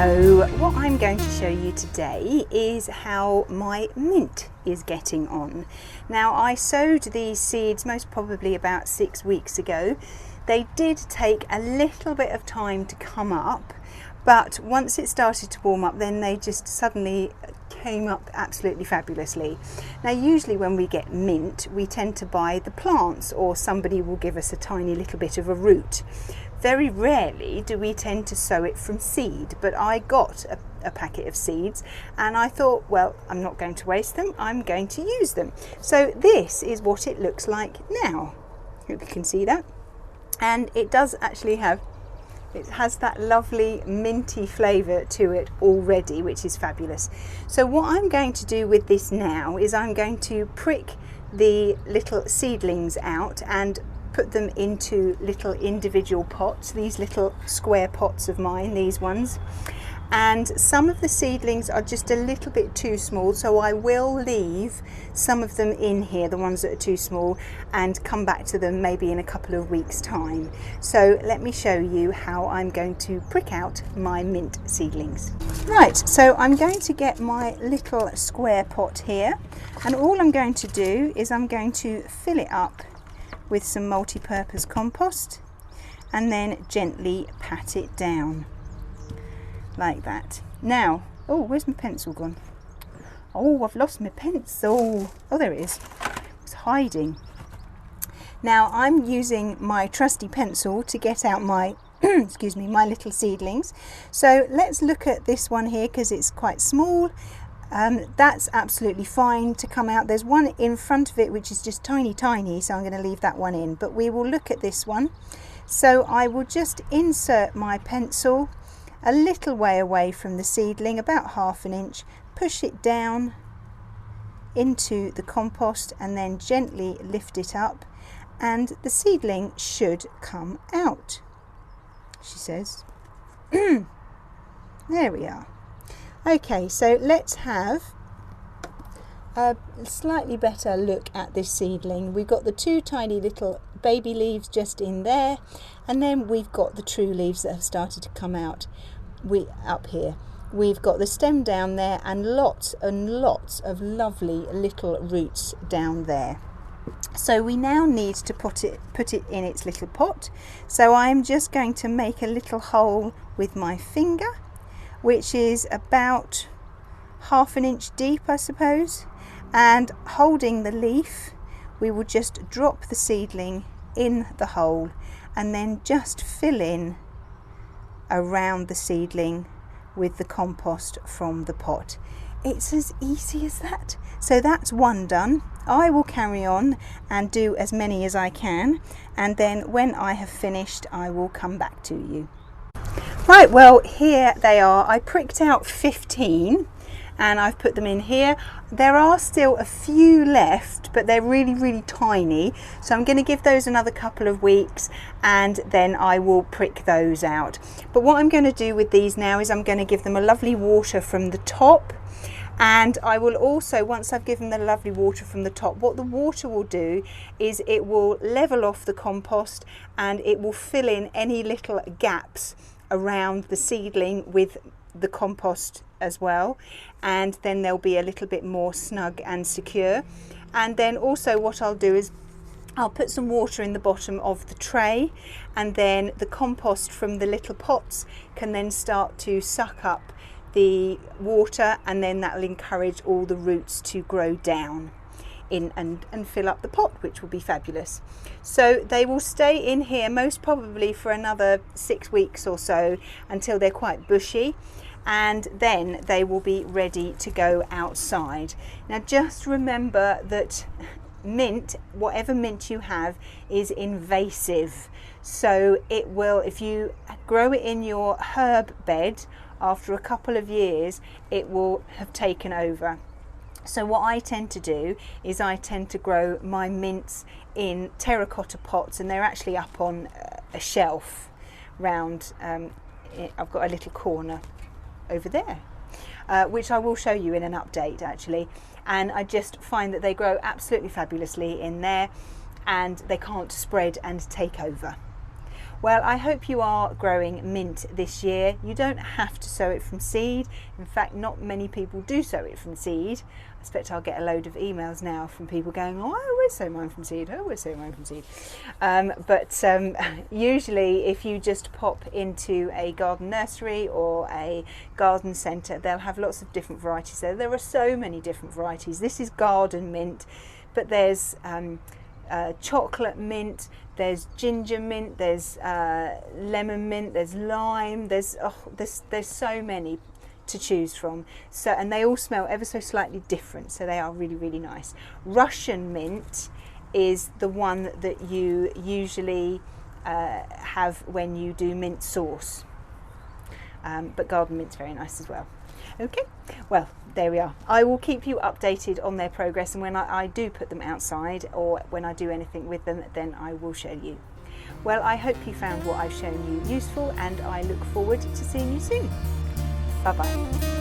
Hello, what I'm going to show you today is how my mint is getting on. Now, I sowed these seeds most probably about 6 weeks ago. They did take a little bit of time to come up, but once it started to warm up, then they just suddenly came up absolutely fabulously. Now, usually when we get mint, we tend to buy the plants, or somebody will give us a tiny little bit of a root. Very rarely do we tend to sow it from seed, but I got a packet of seeds and I thought, well, I'm not going to waste them, I'm going to use them. So this is what it looks like now. Hope you can see that. And it does actually it has that lovely minty flavour to it already, which is fabulous. So what I'm going to do with this now is I'm going to prick the little seedlings out and put them into little individual pots, these little square pots of mine, these ones. And some of the seedlings are just a little bit too small, so I will leave some of them in here, the ones that are too small, and come back to them maybe in a couple of weeks' time. So let me show you how I'm going to prick out my mint seedlings. Right, so I'm going to get my little square pot here, and all I'm going to do is I'm going to fill it up with some multi-purpose compost and then gently pat it down like that. Now, oh, where's my pencil gone? Oh, I've lost my pencil. Oh, there it is. It's hiding. Now I'm using my trusty pencil to get out my excuse me, my little seedlings. So let's look at this one here because it's quite small. That's absolutely fine to come out. There's one in front of it which is just tiny, so I'm going to leave that one in, but we will look at this one. So I will just insert my pencil a little way away from the seedling, about 1/2 inch, push it down into the compost and then gently lift it up, and the seedling should come out, she says. There we are. Okay, so let's have a slightly better look at this seedling. We've got the two tiny little baby leaves just in there, and then we've got the true leaves that have started to come out up here. We've got the stem down there and lots of lovely little roots down there. So we now need to put it in its little pot. So I'm just going to make a little hole with my finger, which is about 1/2 inch deep, I suppose, and holding the leaf, we will just drop the seedling in the hole and then just fill in around the seedling with the compost from the pot. It's as easy as that. So that's one done. I will carry on and do as many as I can, and then when I have finished I will come back to you. Right, well, here they are. I pricked out 15 and I've put them in here. There are still a few left, but they're really tiny. So I'm going to give those another couple of weeks and then I will prick those out. But what I'm going to do with these now is I'm going to give them a lovely water from the top. And I will also, once I've given the lovely water from the top, what the water will do is it will level off the compost and it will fill in any little gaps around the seedling with the compost as well, and then they'll be a little bit more snug and secure. And then also what I'll do is I'll put some water in the bottom of the tray, and then the compost from the little pots can then start to suck up the water, and then that will encourage all the roots to grow down in and fill up the pot, which will be fabulous. So they will stay in here most probably for another 6 weeks or so until they're quite bushy, and then they will be ready to go outside. Now just remember that mint, whatever mint you have, is invasive, so it will, if you grow it in your herb bed, after a couple of years it will have taken over. So what I tend to do is I tend to grow my mints in terracotta pots, and they're actually up on a shelf round, I've got a little corner over there, which I will show you in an update actually, and I just find that they grow absolutely fabulously in there and they can't spread and take over. Well, I hope you are growing mint this year. You don't have to sow it from seed. In fact, not many people do sow it from seed. I expect I'll get a load of emails now from people going, oh, I always sow mine from seed, I always sow mine from seed. Usually if you just pop into a garden nursery or a garden centre, they'll have lots of different varieties there. There are so many different varieties. This is garden mint, but there's chocolate mint, there's ginger mint, there's lemon mint, there's lime, there's so many to choose from. So, and they all smell ever so slightly different, so they are really, really nice. Russian mint is the one that you usually have when you do mint sauce, but garden mint's very nice as well. Okay, well, there we are. I will keep you updated on their progress, and when I do put them outside or when I do anything with them, then I will show you. Well, I hope you found what I've shown you useful, and I look forward to seeing you soon. Bye bye.